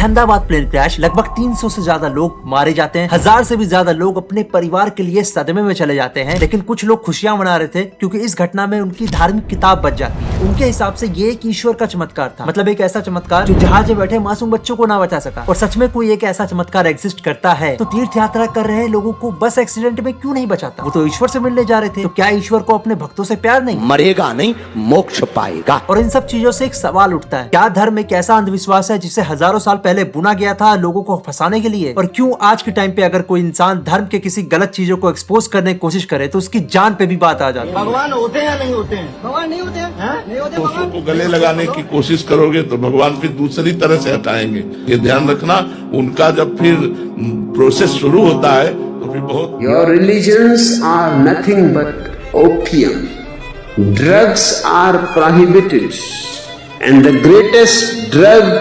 Ahmedabad plane crash, लगभग 300 से ज्यादा लोग मारे जाते हैं, 1000 से भी ज्यादा लोग अपने परिवार के लिए सदमे में चले जाते हैं। लेकिन कुछ लोग खुशियां मना रहे थे क्योंकि इस घटना में उनकी धार्मिक किताब बच जाती है। उनके हिसाब से ये एक ईश्वर का चमत्कार था, मतलब एक ऐसा चमत्कार जो जहाज में बैठे मासूम बच्चों को ना बचा सका। और सच में कोई एक ऐसा चमत्कार एग्जिस्ट करता है तो तीर्थ यात्रा कर रहे लोगों को बस एक्सीडेंट में क्यों नहीं बचाता? वो तो ईश्वर से मिलने जा रहे थे, तो क्या ईश्वर को अपने भक्तों से प्यार नहीं? मरेगा नहीं, मोक्ष पाएगा। और इन सब चीजों से एक सवाल उठता है, क्या धर्म एक ऐसा अंधविश्वास है जिसे हजारों साल पहले बुना गया था लोगों को फंसाने के लिए? और क्यों आज के टाइम पे अगर कोई इंसान धर्म के किसी गलत चीजों को एक्सपोज करने की कोशिश करे तो उसकी जान पे भी बात आ जाती है? भगवान होते हैं या नहीं होते हैं? भगवान नहीं होते हैं, नहीं होते दोस्तों को गले लगाने की कोशिश करोगे तो भगवान फिर दूसरी तरह से हटाएंगे। ये ध्यान रखना, उनका जब फिर प्रोसेस शुरू होता है तो फिर बहुत। Your religions are nothing but opium. Drugs are prohibited, and the greatest drug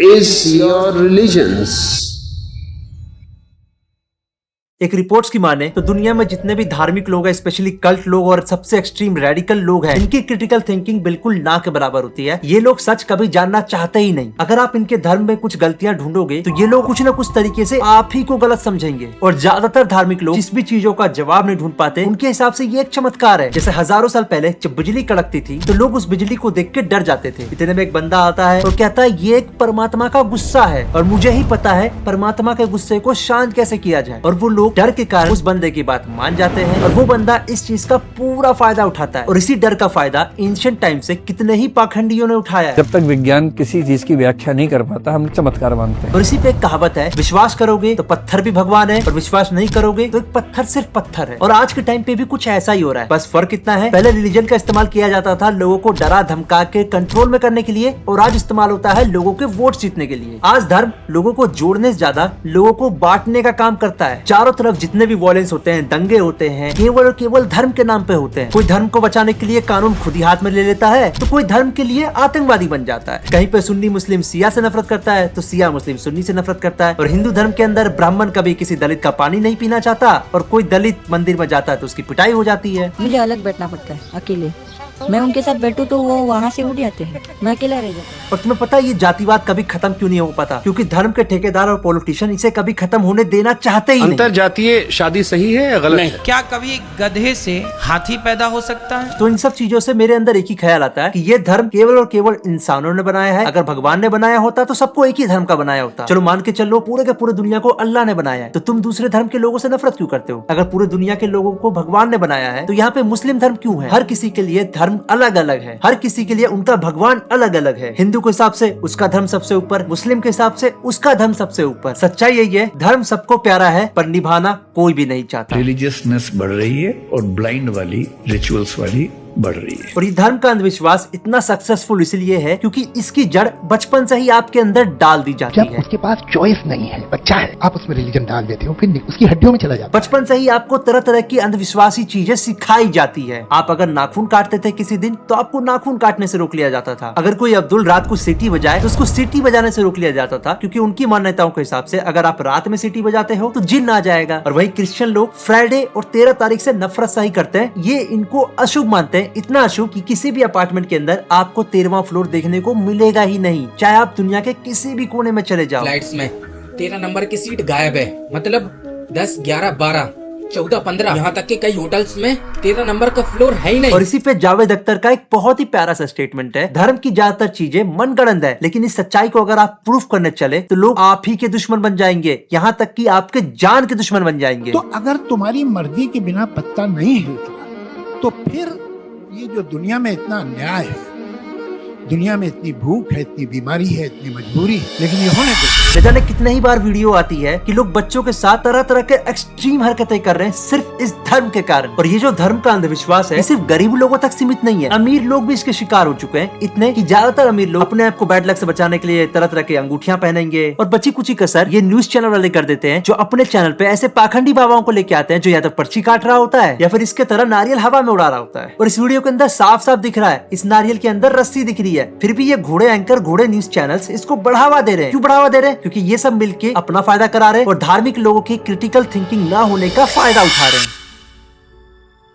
is your religions. एक रिपोर्ट्स की माने तो दुनिया में जितने भी धार्मिक लोग हैं, स्पेशली कल्ट लोग और सबसे एक्सट्रीम रेडिकल लोग हैं, इनकी क्रिटिकल थिंकिंग बिल्कुल ना के बराबर होती है। ये लोग सच कभी जानना चाहते ही नहीं। अगर आप इनके धर्म में कुछ गलतियां ढूंढोगे तो ये लोग कुछ न कुछ तरीके से आप ही को गलत समझेंगे। और ज्यादातर धार्मिक लोग जिस भी चीजों का जवाब नहीं ढूंढ पाते, उनके हिसाब से ये एक चमत्कार है। जैसे हजारों साल पहले जब बिजली कड़कती थी तो लोग उस बिजली को देख के डर जाते थे। इतने में एक बंदा आता है और कहता है ये एक परमात्मा का गुस्सा है और मुझे ही पता है परमात्मा के गुस्से को शांत कैसे किया जाए। और वो लोग डर के कारण उस बंदे की बात मान जाते हैं और वो बंदा इस चीज का पूरा फायदा उठाता है। और इसी डर का फायदा एंशिएंट टाइम से कितने ही पाखंडियों ने उठाया है। जब तक विज्ञान किसी चीज की व्याख्या नहीं कर पाता हम चमत्कार मानते हैं। और इसी पे एक कहावत है, विश्वास करोगे तो पत्थर भी भगवान है और विश्वास नहीं करोगे तो एक पत्थर सिर्फ पत्थर है। और आज के टाइम पे भी कुछ ऐसा ही हो रहा है, बस फर्क इतना है पहले रिलीजन का इस्तेमाल किया जाता था लोगों को डरा धमका के कंट्रोल में करने के लिए, और आज इस्तेमाल होता है लोगों के वोट जीतने के लिए। आज धर्म लोगों को जोड़ने से ज्यादा लोगों को बांटने का काम करता है। चारों तरफ जितने भी वॉयलेंस होते हैं, दंगे होते हैं, केवल और केवल धर्म के नाम पे होते हैं। कोई धर्म को बचाने के लिए कानून खुद ही हाथ में ले लेता है तो कोई धर्म के लिए आतंकवादी बन जाता है। कहीं पे सुन्नी मुस्लिम सिया से नफरत करता है तो सिया मुस्लिम सुन्नी से नफरत करता है। और हिंदू धर्म के अंदर ब्राह्मण कभी किसी दलित का पानी नहीं पीना चाहता और कोई दलित मंदिर में जाता है तो उसकी पिटाई हो जाती है। मुझे अलग बैठना पड़ता है, अकेले। मैं उनके साथ बैठूं तो वो वहाँ से उठ जाते हैं, मैं अकेला रह जाता हूं। और तुम्हें पता है ये जातिवाद कभी खत्म क्यों नहीं हो पाता? क्योंकि धर्म के ठेकेदार और पॉलिटिशियन इसे कभी खत्म होने देना चाहते ही नहीं। अंतर जातीय शादी सही है या गलत है? क्या कभी गधे से हाथी पैदा हो सकता है? तो इन सब चीजों से मेरे अंदर एक ही ख्याल आता है कि ये धर्म केवल और केवल इंसानों ने बनाया है। अगर भगवान ने बनाया होता तो सबको एक ही धर्म का बनाया होता। चलो मान के चलो पूरे के पूरे दुनिया को अल्लाह ने बनाया है, तो तुम दूसरे धर्म के लोगों से नफरत क्यों करते हो? अगर पूरे दुनिया के लोगों को भगवान ने बनाया है तो यहाँ पे मुस्लिम धर्म क्यों है? हर किसी के लिए धर्म अलग अलग है, हर किसी के लिए उनका भगवान अलग अलग है। हिंदू के हिसाब से उसका धर्म सबसे ऊपर, मुस्लिम के हिसाब से उसका धर्म सबसे ऊपर। सच्चाई यही है, धर्म सबको प्यारा है पर निभाना कोई भी नहीं चाहता। रिलीजियसनेस बढ़ रही है और ब्लाइंड वाली रिचुअल्स वाली बढ़ रही है। और ये धर्म का अंधविश्वास इतना सक्सेसफुल इसलिए है क्योंकि इसकी जड़ बचपन से ही आपके अंदर डाल दी जाती है। उसके पास चॉइस नहीं है, बच्चा है, आप उसमें रिलीजन डाल देते हो, फिर उसकी हड्डियों में चला जाता है। बचपन से ही आपको तरह तरह की अंधविश्वासी चीजें सिखाई जाती है। आप अगर नाखून काटते थे किसी दिन तो आपको नाखून काटने से रोक लिया जाता था। अगर कोई अब्दुल रात को सीटी बजाए तो उसको सीटी बजाने से रोक लिया जाता था, क्योंकि उनकी मान्यताओं के हिसाब से अगर आप रात में सीटी बजाते हो तो जिन्न आ जाएगा। और वही क्रिश्चियन लोग फ्राइडे और 13 तारीख से नफरत सही करते हैं। ये इनको अशुभ मानते हैं, इतना अशुभ कि किसी भी अपार्टमेंट के अंदर आपको 13वां फ्लोर देखने को मिलेगा ही नहीं, चाहे आप दुनिया के किसी भी कोने में चले जाओ। फ्लाइट्स में 13 नंबर की सीट गायब है, मतलब 10, 11, 12, 14, 15, यहाँ तक कि कई होटल्स में 13 नंबर का फ्लोर है ही नहीं। और इसी पे जावेद अख्तर का एक बहुत ही प्यारा सा स्टेटमेंट है, धर्म की ज्यादातर चीजें मनगढ़ंत है, लेकिन इस सच्चाई को अगर आप प्रूफ करने चले तो लोग आप ही के दुश्मन बन जाएंगे, यहाँ तक कि आपके जान के दुश्मन बन जाएंगे। तो अगर तुम्हारी मर्जी के बिना पत्ता नहीं हिलता तो फिर ये जो दुनिया में इतना अन्याय है, दुनिया में इतनी भूख है, इतनी बीमारी है, इतनी मजबूरी है, लेकिन ये होने दो। न जाने कितने ही बार वीडियो आती है कि लोग बच्चों के साथ तरह तरह के एक्सट्रीम हरकतें कर रहे हैं सिर्फ इस धर्म के कारण। और ये जो धर्म का अंधविश्वास है सिर्फ गरीब लोगों तक सीमित नहीं है, अमीर लोग भी इसके शिकार हो चुके हैं। इतने कि ज्यादातर अमीर लोग अपने आप को बैड लक से बचाने के लिए तरह तरह के अंगूठियां पहनेंगे। और बची कुची कसर ये न्यूज चैनल वाले कर देते हैं, जो अपने चैनल पे ऐसे पाखंडी बाबाओं को लेके आते हैं जो या तो पर्ची काट रहा होता है या फिर इसके तरह नारियल हवा में उड़ा रहा होता है। और इस वीडियो के अंदर साफ साफ दिख रहा है इस नारियल के अंदर रस्सी दिख रही है, फिर भी ये घोड़े एंकर, घोड़े न्यूज चैनल्स इसको बढ़ावा दे रहे हैं। क्यों बढ़ावा दे रहे हैं? क्योंकि ये सब मिलके अपना फायदा करा रहे हैं और धार्मिक लोगों की क्रिटिकल थिंकिंग ना होने का फायदा उठा रहे हैं।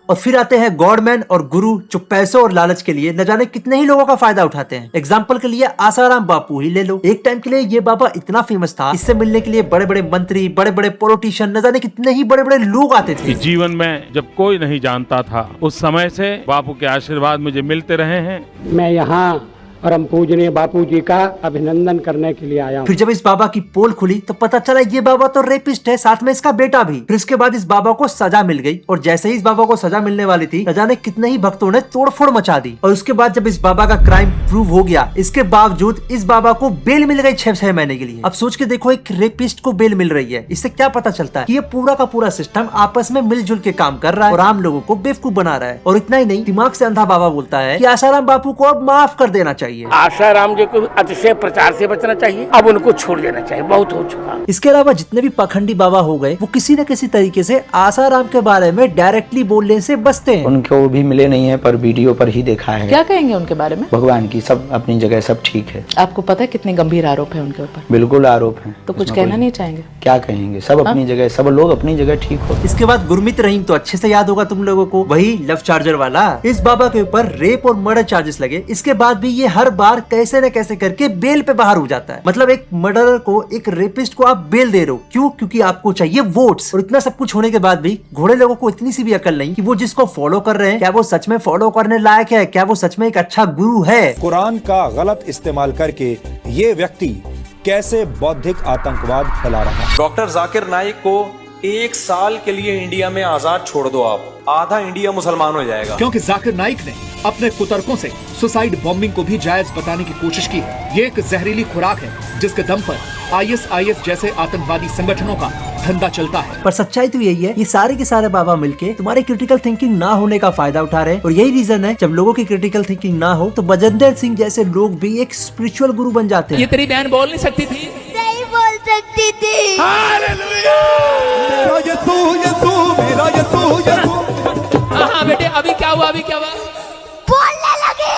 और फिर आते हैं गॉडमैन और गुरु जो पैसों और लालच के लिए न जाने कितने ही लोगों का फायदा उठाते हैं। एग्जाम्पल के लिए आसाराम बापू ही ले लो। एक टाइम के लिए ये बाबा इतना फेमस था, इससे मिलने के लिए बड़े बड़े मंत्री, बड़े बड़े पॉलिटिशियन, न जाने कितने ही बड़े बड़े लोग आते थे। जीवन में जब कोई नहीं जानता था, उस समय से बापू के आशीर्वाद मुझे मिलते रहे हैं। मैं यहाँ परम पूजनीय बापू जी का अभिनंदन करने के लिए आया हूँ। फिर जब इस बाबा की पोल खुली तो पता चला ये बाबा तो रेपिस्ट है, साथ में इसका बेटा भी। फिर इसके बाद इस बाबा को सजा मिल गई और जैसे ही इस बाबा को सजा मिलने वाली थी, न जाने कितने ही भक्तों ने तोड़फोड़ मचा दी। और उसके बाद जब इस बाबा का क्राइम प्रूव हो गया, इसके बावजूद इस बाबा को बेल मिल गई 6 महीने के लिए। अब सोच के देखो, एक रेपिस्ट को बेल मिल रही है, इससे क्या पता चलता है कि ये पूरा का पूरा सिस्टम आपस में मिलजुल के काम कर रहा है और आम लोगों को बेवकूफ बना रहा है। और इतना ही नहीं, दिमाग से अंधा बाबा बोलता है कि आसाराम बापू को अब माफ कर देना चाहिए। आसाराम जी को अतिशय प्रचार से बचना चाहिए, अब उनको छोड़ देना चाहिए, बहुत हो चुका। इसके अलावा जितने भी पाखंडी बाबा हो गए, वो किसी न किसी तरीके से आसाराम के बारे में डायरेक्टली बोलने से बचते हैं। उनको भी मिले नहीं है, पर वीडियो पर ही देखा है। क्या कहेंगे उनके बारे में? भगवान की सब अपनी जगह सब ठीक है। आपको पता है कितने गंभीर आरोप है उनके ऊपर? बिल्कुल आरोप है, तो कुछ कहना नहीं चाहेंगे? क्या कहेंगे, सब अपनी जगह, सब लोग अपनी जगह ठीक हो। इसके बाद गुरमीत रहीम तो अच्छे से याद होगा तुम लोगों को, वही लव चार्जर वाला। इस बाबा के ऊपर रेप और मर्डर चार्जेस लगे, इसके बाद भी ये हर बार कैसे न कैसे करके बेल पे बाहर हो जाता है। मतलब एक मर्डरर को, एक रेपिस्ट को आप बेल दे रहे हो, क्यों? क्योंकि आपको चाहिए वोट्स। और इतना सब कुछ होने के बाद भी घोड़े लोगों को इतनी सी भी अकल नहीं कि वो जिसको फॉलो कर रहे हैं, क्या वो सच में फॉलो करने लायक है, क्या वो सच में एक अच्छा गुरु है। कुरान का गलत इस्तेमाल करके ये व्यक्ति कैसे बौद्धिक आतंकवाद फैला रहा है। डॉक्टर जाकिर नाइक को 1 साल के लिए इंडिया में आजाद छोड़ दो, आप आधा इंडिया मुसलमान हो जाएगा। क्योंकि जाकिर नाइक ने अपने कुतर्कों से सुसाइड बॉम्बिंग को भी जायज बताने की कोशिश की है। ये एक जहरीली खुराक है जिसके दम पर ISIS जैसे आतंकवादी संगठनों का धंधा चलता है। पर सच्चाई तो यही है, ये सारे के सारे बाबा मिलके तुम्हारे क्रिटिकल थिंकिंग ना होने का फायदा उठा रहे हैं। और यही रीजन है, जब लोगों की क्रिटिकल थिंकिंग ना हो तो बजेंद्र सिंह जैसे लोग भी एक स्पिरिचुअल गुरु बन जाते हैं। ये तेरी बहन बोल नहीं सकती थी? नहीं बोल सकती थी। मेरा यसू यसू, मेरा यसू यसू। हाँ बेटे, अभी क्या हुआ, अभी क्या हुआ? बोलने लगे।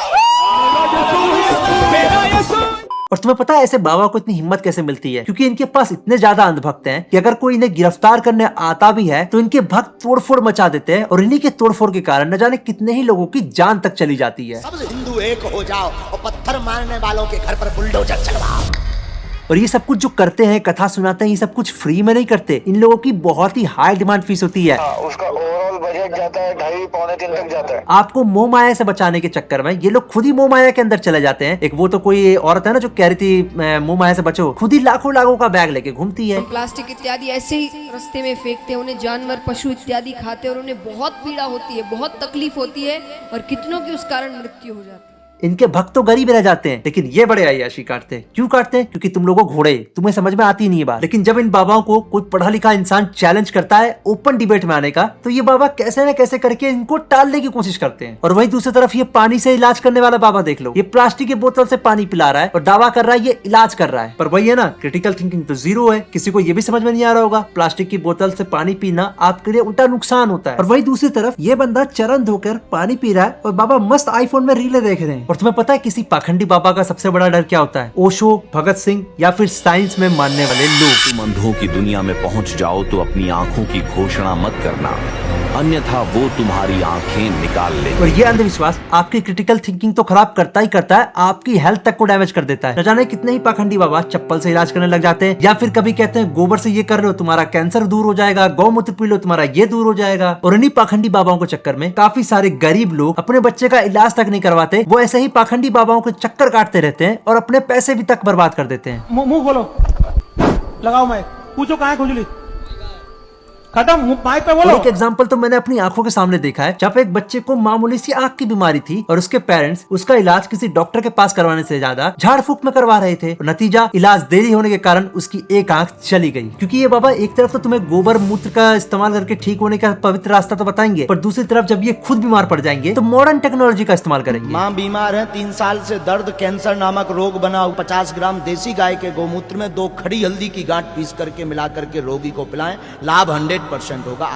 और तुम्हें पता है ऐसे बाबा को इतनी हिम्मत कैसे मिलती है? क्योंकि इनके पास इतने ज्यादा अंधभक्त हैं कि अगर कोई इन्हें गिरफ्तार करने आता भी है तो इनके भक्त तोड़फोड़ मचा देते हैं और इन्हीं के तोड़फोड़ के कारण न जाने कितने ही लोगों की जान तक चली जाती है। सब हिंदू एक हो जाओ और पत्थर मारने वालों के घर पर बुलडोजर चलवाओ। और ये सब कुछ जो करते हैं, कथा सुनाते हैं, ये सब कुछ फ्री में नहीं करते। इन लोगों की बहुत ही हाई डिमांड फीस होती है। उसका ओवरऑल बजट जाता है 2.5-3 तक जाता है। आपको मोह माया से बचाने के चक्कर में ये लोग खुद ही मोह माया के अंदर चले जाते हैं। एक वो तो कोई औरत है ना जो कह रही थी मोह माया से बचो, खुद ही लाखों लाखों का बैग लेके घूमती है। प्लास्टिक इत्यादि ऐसे ही रास्ते में फेंकते हैं, उन्हें जानवर पशु इत्यादि खाते हैं और उन्हें बहुत पीड़ा होती है, बहुत तकलीफ होती है और कितनों की उस कारण मृत्यु हो जाती है। इनके भक्त तो गरीब रह जाते हैं, लेकिन ये बड़े अय्याशी काटते हैं। क्यों काटते हैं? क्योंकि तुम लोगों घोड़े, तुम्हें समझ में आती नहीं है बात। लेकिन जब इन बाबाओं को कोई पढ़ा लिखा इंसान चैलेंज करता है ओपन डिबेट में आने का, तो ये बाबा कैसे न कैसे करके इनको टालने की कोशिश करते हैं। और वहीं दूसरी तरफ ये पानी से इलाज करने वाला बाबा देख लो, ये प्लास्टिक की बोतल से पानी पिला रहा है और दावा कर रहा है ये इलाज कर रहा है। पर वही है ना, क्रिटिकल थिंकिंग तो जीरो है। किसी को ये भी समझ में नहीं आ रहा होगा प्लास्टिक की बोतल से पानी पीना आपके लिए उल्टा नुकसान होता है। और वही दूसरी तरफ ये बंदा चरण धोकर पानी पी रहा है और बाबा मस्त आईफोन में रीलें देख रहे हैं। और तुम्हें पता है किसी पाखंडी बाबा का सबसे बड़ा डर क्या होता है? ओशो, भगत सिंह या फिर साइंस में मानने वाले लोग। तुम अंधों की दुनिया में पहुंच जाओ तो अपनी आंखों की घोषणा मत करना, अन्यथा वो तुम्हारी आंखें निकाल लेंगे। और ये अंधविश्वास आपकी क्रिटिकल थिंकिंग तो खराब करता ही करता है, आपकी हेल्थ तक को डैमेज कर देता है। न जाने कितने ही पाखंडी बाबा चप्पल से इलाज करने लग जाते हैं, या फिर कभी कहते हैं गोबर से ये कर लो तुम्हारा कैंसर दूर हो जाएगा, गौमूत्र पी लो तुम्हारा ये दूर हो जाएगा। और इन्हीं पाखंडी बाबाओं के चक्कर में काफी सारे गरीब लोग अपने बच्चे का इलाज तक नहीं करवाते, वो ऐसे ही पाखंडी बाबाओं के चक्कर काटते रहते हैं और अपने पैसे भी तक बर्बाद कर देते हैं। मुंह खोलो, लगाओ माइक, पूछो कहाँ है खुजली, खत्म, माइक पे बोलो। एक एग्जांपल तो मैंने अपनी आंखों के सामने देखा है, जब एक बच्चे को मामूली सी आंख की बीमारी थी और उसके पेरेंट्स उसका इलाज किसी डॉक्टर के पास करवाने से ज्यादा झाड़ फूक में करवा रहे थे। नतीजा, इलाज देरी होने के कारण उसकी एक आंख चली गई। क्योंकि ये बाबा एक तरफ तो तुम्हें गोबर मूत्र का इस्तेमाल करके ठीक होने का पवित्र रास्ता तो बताएंगे, पर दूसरी तरफ जब ये खुद बीमार पड़ जाएंगे तो मॉडर्न टेक्नोलॉजी का इस्तेमाल करेंगे। माँ बीमार है, 3 साल से दर्द कैंसर नामक रोग बना, 50 ग्राम देसी गाय के गोमूत्र में 2 खड़ी हल्दी की गांठ पीस करके मिला करके रोगी को पिलाएं, लाभ 100% होगा।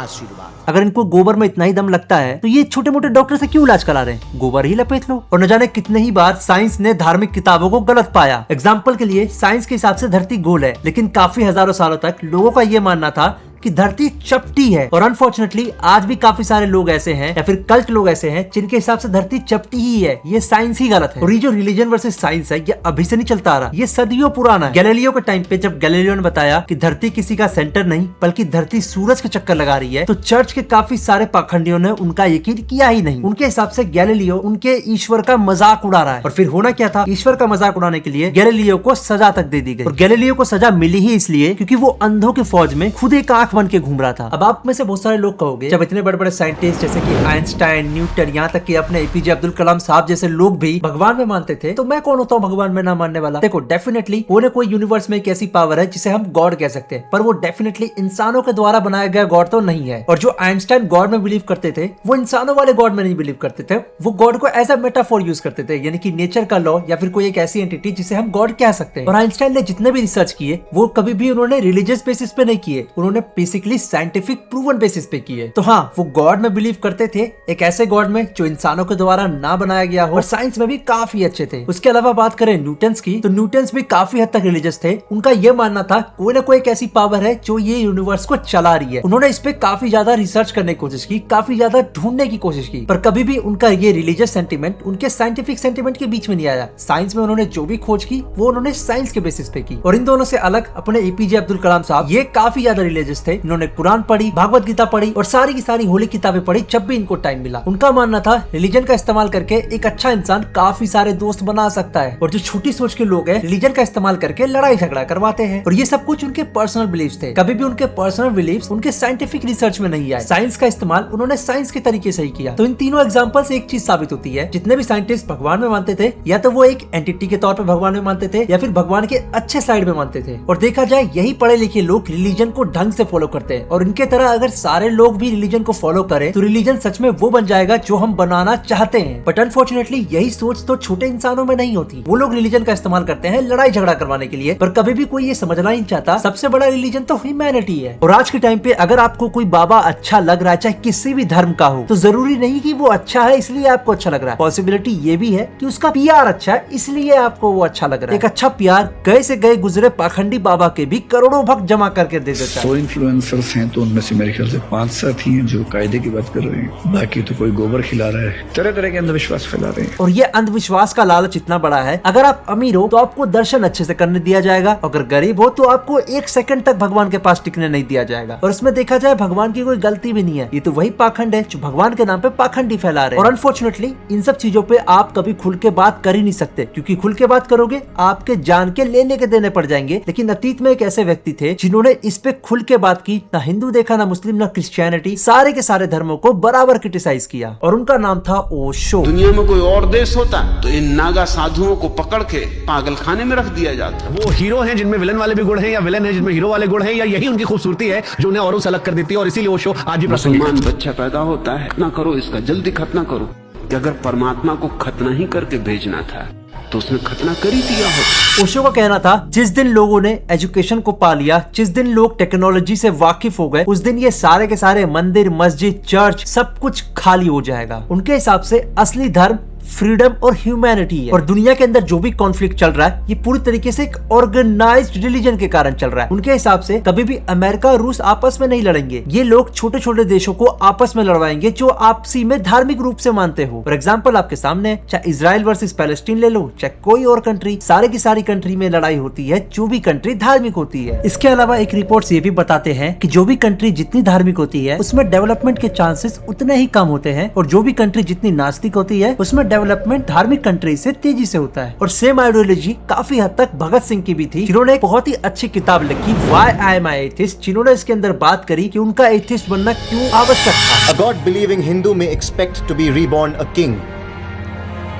अगर इनको गोबर में इतना ही दम लगता है तो ये छोटे मोटे डॉक्टर से क्यों इलाज करा रहे हैं? गोबर ही लपेट लो। और न जाने कितने ही बार साइंस ने धार्मिक किताबों को गलत पाया। एग्जाम्पल के लिए साइंस के हिसाब से धरती गोल है, लेकिन काफी हजारों सालों तक लोगों का ये मानना था कि धरती चपटी है। और अनफॉर्चुनेटली आज भी काफी सारे लोग ऐसे हैं या फिर कल्ट लोग ऐसे हैं जिनके हिसाब से धरती चपटी ही है। ये साइंस ही गलत है। और ये जो रिलीजन वर्सेस साइंस है ये अभी से नहीं चलता आ रहा, ये सदियों पुराना है। गैलीलियो के टाइम पे जब गैलीलियो ने बताया कि धरती किसी का सेंटर नहीं बल्कि धरती सूरज के चक्कर लगा रही है, तो चर्च के काफी सारे पाखंडियों ने उनका यकीन किया ही नहीं। उनके हिसाब से गैलीलियो उनके ईश्वर का मजाक उड़ा रहा है। और फिर होना क्या था, ईश्वर का मजाक उड़ाने के लिए गैलीलियो को सजा तक दे दी गई। और गैलीलियो को सजा मिली ही इसलिए क्योंकि वो अंधों की फौज में खुद एक आंख बन के घूम रहा था। अब आप में से बहुत सारे लोग कहोगे जब इतने बड़े बड़े साइंटिस्ट जैसे कि आइंस्टाइन, न्यूटन, यहाँ तक कि अपने एपीजे अब्दुल कलाम साहब जैसे लोग भी भगवान में मानते थे, तो मैं कौन होता हूँ भगवान में ना मानने वाला। देखो डेफिनेटली कोई यूनिवर्स में एक ऐसी पावर है जिसे हम गॉड कह सकते हैं, पर वो डेफिनेटली इंसानों के द्वारा बनाया गया गॉड तो नहीं है। और जो आइंस्टाइन गॉड में बिलीव करते थे वो इंसानों वाले गॉड में नहीं बिलीव करते थे, वो गॉड को एज अ मेटाफोर यूज करते थे, यानी कि नेचर का लॉ या फिर कोई एक ऐसी एंटिटी जिसे हम गॉड कह सकते हैं। और आइंस्टाइन ने जितने भी रिसर्च किए वो कभी भी उन्होंने रिलीजियस बेसिस पे नहीं किए, उन्होंने बेसिकली साइंटिफिक प्रूवन बेसिस पे किए। तो हाँ, वो गॉड में बिलीव करते थे, एक ऐसे गॉड में जो इंसानों के द्वारा ना बनाया गया हो, और साइंस में भी काफी अच्छे थे। उसके अलावा बात करें न्यूटन्स की, तो न्यूटन्स भी काफी हद तक रिलीजियस थे। उनका यह मानना था कोई ना कोई एक ऐसी पावर है जो ये यूनिवर्स को चला रही है। उन्होंने इस पे काफी ज्यादा रिसर्च करने की कोशिश की, काफी ज्यादा ढूंढने की कोशिश की, पर कभी भी उनका ये रिलीजियस सेंटिमेंट उनके साइंटिफिक सेंटिमेंट के बीच में नहीं आया। साइंस में उन्होंने जो भी खोज की वो उन्होंने साइंस के बेसिस पे की। और इन दोनों से अलग अपने एपीजे अब्दुल कलाम साहब, ये काफी ज्यादा रिलीजियस थे। इन्होंने कुरान पढ़ी, भागवत गीता पढ़ी और सारी की सारी होली किताबें पढ़ी जब भी इनको टाइम मिला। उनका मानना था रिलीजन का इस्तेमाल करके एक अच्छा इंसान काफी सारे दोस्त बना सकता है, और जो छोटी सोच के लोग हैं रिलीजन का इस्तेमाल करके लड़ाई झगड़ा करवाते हैं। और ये सब कुछ उनके पर्सनल बिलीव्स थे, कभी भी उनके पर्सनल बिलीव्स उनके साइंटिफिक रिसर्च में नहीं आए। साइंस का इस्तेमाल उन्होंने साइंस के तरीके से ही किया। तो इन तीनों एग्जांपल से एक चीज साबित होती है, जितने भी साइंटिस्ट भगवान में मानते थे या तो वो एक एंटिटी के तौर पर भगवान में मानते थे या फिर भगवान के अच्छे साइड में मानते थे। और देखा जाए यही पढ़े लिखे लोग रिलीजन को ढंग से फॉलो करते हैं, और इनके तरह अगर सारे लोग भी रिलीजन को फॉलो करें तो रिलीजन सच में वो बन जाएगा जो हम बनाना चाहते हैं। बट अनफॉर्चुनेटली यही सोच तो छोटे इंसानों में नहीं होती। वो लोग रिलीजन का इस्तेमाल करते हैं लड़ाई झगड़ा करवाने के लिए, पर कभी भी कोई ये समझना नहीं चाहता सबसे बड़ा रिलीजन तो ह्यूमैनिटी है। और आज के टाइम पे अगर आपको कोई बाबा अच्छा लग रहा है, चाहे किसी भी धर्म का हो, तो जरूरी नहीं कि वो अच्छा है इसलिए आपको अच्छा लग रहा है। पॉसिबिलिटी ये भी है कि उसका पीआर अच्छा है इसलिए आपको वो अच्छा लग रहा है। एक अच्छा पीआर गए से गए गुजरे पाखंडी बाबा के भी करोड़ों भक्त जमा करके दे देता है। 100 इन्फ्लुएंसर्स हैं तो उनमें से मेरे ख्याल से 5-7 ही हैं जो कायदे की बात कर रहे हैं, बाकी तो कोई गोबर खिला रहा है, तरह तरह के अंधविश्वास फैला रहे हैं। और ये अंधविश्वास का लालच इतना बड़ा है, अगर आप अमीर हो तो आपको दर्शन अच्छे से करने दिया जाएगा, अगर गरीब हो तो आपको 1 सेकंड तक भगवान के पास टिकने नहीं दिया जाएगा। और इसमें देखा जाए भगवान की कोई गलती भी नहीं है, ये तो वही पाखंड है जो भगवान के नाम पे पाखंडी फैला रहे हैं। और अनफॉर्चुनेटली इन सब चीजों पे आप कभी खुल के बात कर ही नहीं सकते, क्योंकि खुल के बात करोगे आपके जान के लेने के देने पड़ जाएंगे। लेकिन अतीत में एक ऐसे व्यक्ति थे जिन्होंने इस पे खुल के बात की, ना हिंदू देखा, ना मुस्लिम, ना क्रिश्चियनिटी, सारे के सारे धर्मों को बराबर क्रिटिसाइज किया, और उनका नाम था ओशो। दुनिया में कोई और देश होता तो इन नागा साधुओं को पकड़ के पागल खाने में रख दिया जाता। वो हीरो हैं जिनमें विलन वाले भी गुण हैं, या विलन है जिनमें हीरो वाले गुण हैं, या यही उनकी खूबसूरती है जो उन्हें औरों से अलग कर देती है। और इसीलिए वो शो आज भी मुसलमान बच्चा पैदा होता है, खतना करो इसका, जल्दी खतना करो। कि अगर परमात्मा को खतना ही करके भेजना था तो उसने खतना कर ही दिया हो। ओशो का कहना था जिस दिन लोगों ने एजुकेशन को पा लिया, जिस दिन लोग टेक्नोलॉजी से वाकिफ हो गए, उस दिन ये सारे के सारे मंदिर, मस्जिद, चर्च सब कुछ खाली हो जाएगा। उनके हिसाब से असली धर्म फ्रीडम और ह्यूमैनिटी है। और दुनिया के अंदर जो भी कॉन्फ्लिक्ट चल रहा है ये पूरी तरीके से एक ऑर्गेनाइज्ड रिलीजन के कारण चल रहा है। उनके हिसाब से कभी भी अमेरिका और रूस आपस में नहीं लड़ेंगे, ये लोग छोटे छोटे देशों को आपस में लड़वाएंगे जो आपसी में धार्मिक रूप से मानते हो। फॉर एग्जाम्पल आपके सामने चाहे इजराइल वर्सेस पैलेस्टीन ले लो, चाहे कोई और कंट्री, सारे की सारी कंट्री में लड़ाई होती है जो भी कंट्री धार्मिक होती है। इसके अलावा एक रिपोर्ट्स ये भी बताते हैं कि जो भी कंट्री जितनी धार्मिक होती है उसमें डेवलपमेंट के चांसेस उतने ही कम होते हैं, और जो भी कंट्री जितनी नास्तिक होती है उसमें डेवलपमेंट धार्मिक कंट्री से तेजी से होता है। और सेम आइडियोलॉजी काफी हद तक भगत सिंह की भी थी, जिन्होंने एक बहुत ही अच्छी किताब लिखी why I am an atheist, जिन्होंने इसके अंदर बात करी कि उनका एथिस्ट बनना क्यों आवश्यक था। A God-believing Hindu may expect to be reborn a king.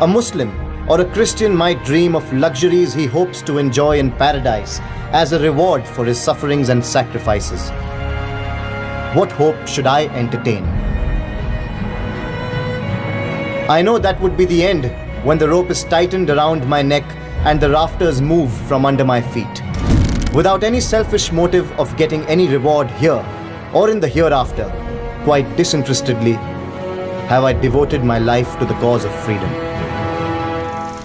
A Muslim or a Christian might dream of luxuries he hopes to enjoy in paradise as a reward for his sufferings and sacrifices. What hope should I entertain? I know that would be the end when the rope is tightened around my neck and the rafters move from under my feet. Without any selfish motive of getting any reward here or in the hereafter, quite disinterestedly, have I devoted my life to the cause of freedom.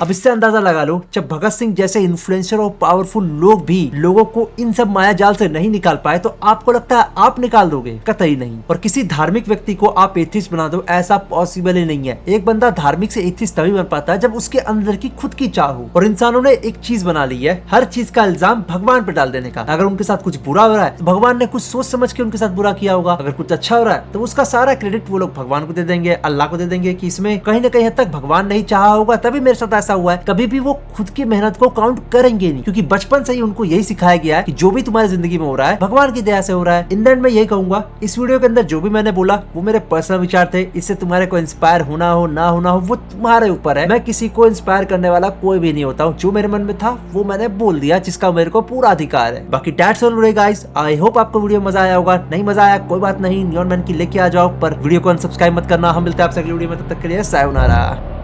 अब इससे अंदाजा लगा लो, जब भगत सिंह जैसे influencer और powerful लोग भी लोगों को इन सब माया जाल से नहीं निकाल पाए, तो आपको लगता है आप निकाल दोगे? कतई नहीं। और किसी धार्मिक व्यक्ति को आप एथिस्ट बना दो, ऐसा पॉसिबल ही नहीं है। एक बंदा धार्मिक से एथिस्ट तभी बन पाता है जब उसके अंदर की खुद की चाह हो। और इंसानों ने एक चीज बना ली है, हर चीज का इल्जाम भगवान पे डाल देने का। अगर उनके साथ कुछ बुरा हो रहा है तो भगवान ने कुछ सोच समझ के उनके साथ बुरा किया होगा, अगर कुछ अच्छा हो रहा है तो उसका सारा क्रेडिट वो लोग भगवान को दे देंगे, अल्लाह को दे देंगे कि इसमें कहीं न कहीं हद तक भगवान नहीं चाहा होगा तभी मेरे साथ ऐसा हुआ है। कभी भी वो खुद की मेहनत को काउंट करेंगे नहीं, क्योंकि बचपन से ही उनको यही सिखाया गया है कि जो भी तुम्हारी जिंदगी में हो रहा है भगवान की दया से हो रहा है। इन द एंड मैं यही कहूंगा, इस वीडियो के अंदर जो भी मैंने बोला वो मेरे पर्सनल विचार थे। इससे तुम्हारे को इंस्पायर होना हो ना होना हो वो तुम्हारे ऊपर है। मैं किसी को इंस्पायर करने वाला कोई भी नहीं होता हूँ। जो मेरे मन में था वो मैंने बोल दिया, जिसका मेरे को पूरा अधिकार है। बाकी that's all guys, I hope आपको वीडियो मजा आया होगा। नहीं मजा आया कोई बात नहीं, नियॉन मैन की लेके आ जाओ, पर वीडियो को अनसब्सक्राइब मत करना। हम मिलते हैं आपसे अगली वीडियो में, तब तक के लिए सायोनारा।